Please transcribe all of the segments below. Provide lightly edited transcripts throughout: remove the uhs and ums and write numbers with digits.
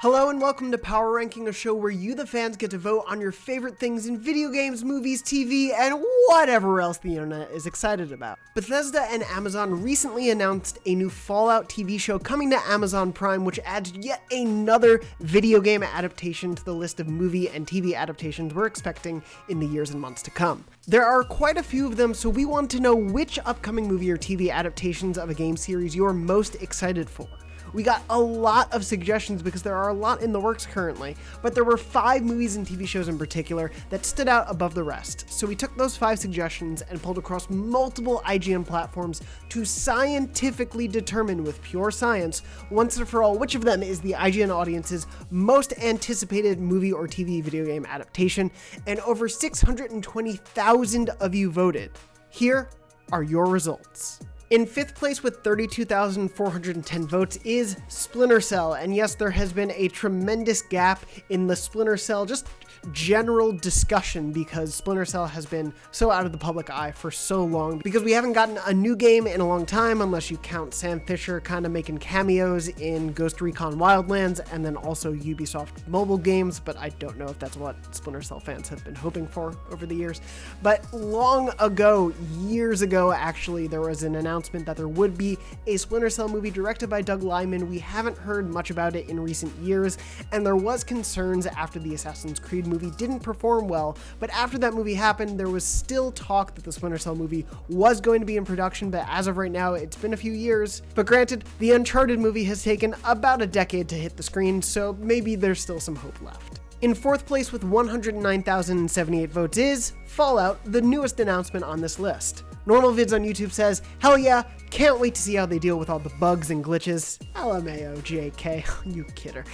Hello and welcome to Power Ranking, a show where you, the fans, get to vote on your favorite things in video games, movies, TV, and whatever else the internet is excited about. Bethesda and Amazon recently announced a new Fallout TV show coming to Amazon Prime, which adds yet another video game adaptation to the list of movie and TV adaptations we're expecting in the years and months to come. There are quite a few of them, so we want to know which upcoming movie or TV adaptations of a game series you're most excited for. We got a lot of suggestions because there are a lot in the works currently, but there were 5 movies and TV shows in particular that stood out above the rest. So we took those 5 suggestions and pulled across multiple IGN platforms to scientifically determine with pure science, once and for all, which of them is the IGN audience's most anticipated movie or TV video game adaptation, and over 620,000 of you voted. Here are your results. In 5th place with 32,410 votes is Splinter Cell, and yes, there has been a tremendous gap in the Splinter Cell just general discussion because Splinter Cell has been so out of the public eye for so long, because we haven't gotten a new game in a long time unless you count Sam Fisher kind of making cameos in Ghost Recon Wildlands and then also Ubisoft mobile games, but I don't know if that's what Splinter Cell fans have been hoping for over the years. But long ago, years ago actually, there was an announcement that there would be a Splinter Cell movie directed by Doug Liman. We haven't heard much about it in recent years, and there was concerns after the Assassin's Creed movie didn't perform well, but after that movie happened, there was still talk that the Splinter Cell movie was going to be in production, but as of right now, it's been a few years. But granted, the Uncharted movie has taken about a decade to hit the screen, so maybe there's still some hope left. In 4th place with 109,078 votes is Fallout, the newest announcement on this list. Normal Vids on YouTube says, hell yeah, can't wait to see how they deal with all the bugs and glitches. LMAO, JK, you kidder.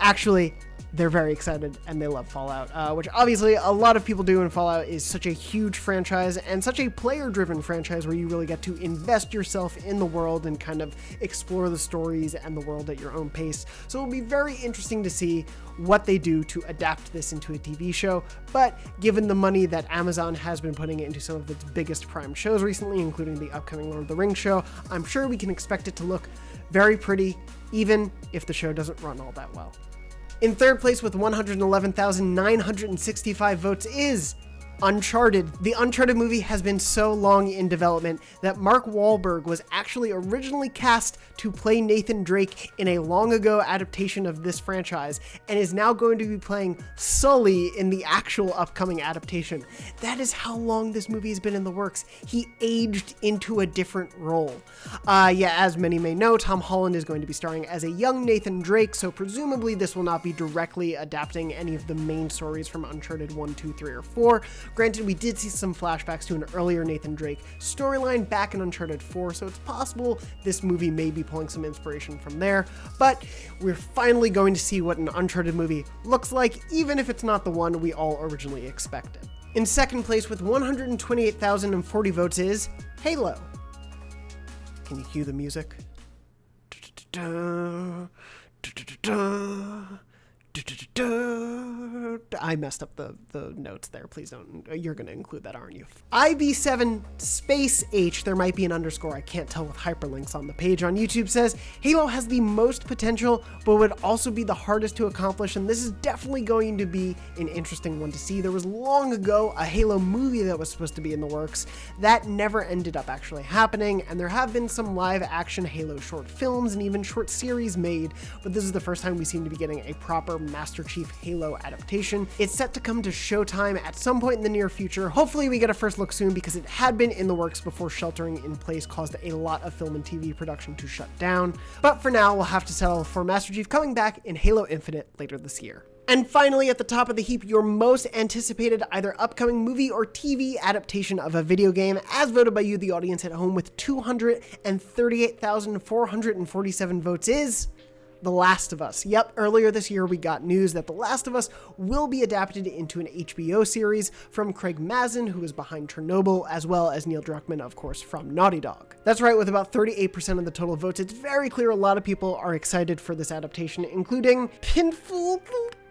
Actually, they're very excited and they love Fallout, which obviously a lot of people do, and Fallout is such a huge franchise and such a player-driven franchise where you really get to invest yourself in the world and kind of explore the stories and the world at your own pace. So it'll be very interesting to see what they do to adapt this into a TV show, but given the money that Amazon has been putting into some of its biggest Prime shows recently, including the upcoming Lord of the Rings show, I'm sure we can expect it to look very pretty, even if the show doesn't run all that well. In 3rd place with 111,965 votes is Uncharted. The Uncharted movie has been so long in development that Mark Wahlberg was actually originally cast to play Nathan Drake in a long ago adaptation of this franchise, and is now going to be playing Sully in the actual upcoming adaptation. That is how long this movie has been in the works. He aged into a different role. As many may know, Tom Holland is going to be starring as a young Nathan Drake, so presumably this will not be directly adapting any of the main stories from Uncharted 1, 2, 3, or 4. Granted, we did see some flashbacks to an earlier Nathan Drake storyline back in Uncharted 4, so it's possible this movie may be pulling some inspiration from there, but we're finally going to see what an Uncharted movie looks like, even if it's not the one we all originally expected. In 2nd place with 128,040 votes is Halo. Can you cue the music? I messed up the notes there. Please don't. You're going to include that, aren't you? IB7 Space H, there might be an underscore, I can't tell with hyperlinks on the page on YouTube, says Halo has the most potential, but would also be the hardest to accomplish, and this is definitely going to be an interesting one to see. There was long ago a Halo movie that was supposed to be in the works that never ended up actually happening, and there have been some live action Halo short films and even short series made, but this is the first time we seem to be getting a proper Master Chief Halo adaptation. It's set to come to Showtime at some point in the near future. Hopefully we get a first look soon, because it had been in the works before sheltering in place caused a lot of film and TV production to shut down. But for now, we'll have to settle for Master Chief coming back in Halo Infinite later this year. And finally, at the top of the heap, your most anticipated either upcoming movie or TV adaptation of a video game, as voted by you, the audience at home, with 238,447 votes is The Last of Us. Yep, earlier this year we got news that The Last of Us will be adapted into an HBO series from Craig Mazin, who is behind Chernobyl, as well as Neil Druckmann, of course, from Naughty Dog. That's right, with about 38% of the total votes, it's very clear a lot of people are excited for this adaptation, including Pinful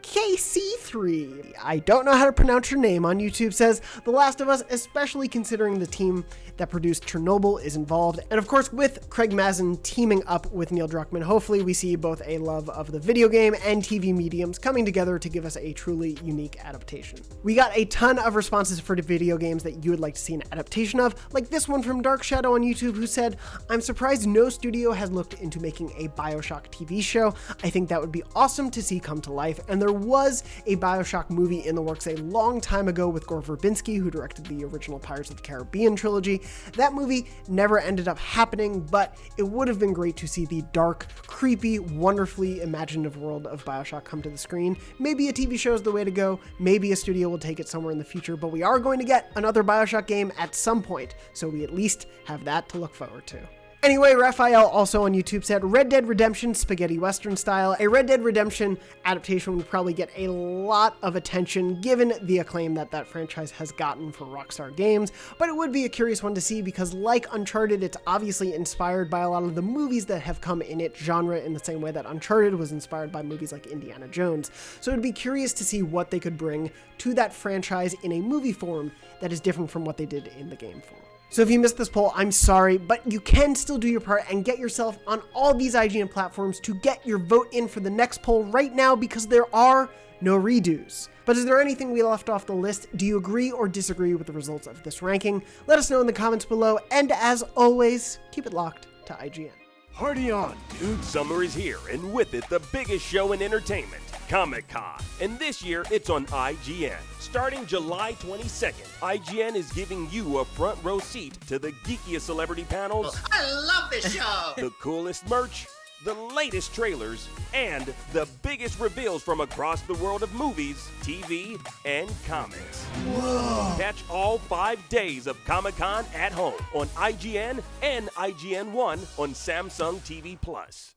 KC3, I don't know how to pronounce your name, on YouTube says, The Last of Us, especially considering the team that produced Chernobyl is involved. And of course, with Craig Mazin teaming up with Neil Druckmann, hopefully we see both a love of the video game and TV mediums coming together to give us a truly unique adaptation. We got a ton of responses for the video games that you would like to see an adaptation of, like this one from Dark Shadow on YouTube, who said, I'm surprised no studio has looked into making a BioShock TV show. I think that would be awesome to see come to life, and there was a BioShock movie in the works a long time ago with Gore Verbinski, who directed the original Pirates of the Caribbean trilogy. That movie never ended up happening, but it would have been great to see the dark, creepy, wonderfully imaginative world of BioShock come to the screen. Maybe a TV show is the way to go, maybe a studio will take it somewhere in the future, but we are going to get another BioShock game at some point, so we at least have that to look forward to. Anyway, Raphael also on YouTube said, Red Dead Redemption spaghetti western style. A Red Dead Redemption adaptation would probably get a lot of attention given the acclaim that that franchise has gotten for Rockstar Games, but it would be a curious one to see because like Uncharted, it's obviously inspired by a lot of the movies that have come in its genre in the same way that Uncharted was inspired by movies like Indiana Jones. So it'd be curious to see what they could bring to that franchise in a movie form that is different from what they did in the game form. So if you missed this poll, I'm sorry, but you can still do your part and get yourself on all these IGN platforms to get your vote in for the next poll right now because there are no redos. But is there anything we left off the list? Do you agree or disagree with the results of this ranking? Let us know in the comments below, and as always, keep it locked to IGN. Party on, dude. Summer is here, and with it, the biggest show in entertainment, Comic-Con. And this year, it's on IGN. Starting July 22nd, IGN is giving you a front row seat to the geekiest celebrity panels. I love this show! The coolest merch, the latest trailers, and the biggest reveals from across the world of movies, TV, and comics. Whoa! Catch all 5 days of Comic-Con at home on IGN and IGN One on Samsung TV Plus.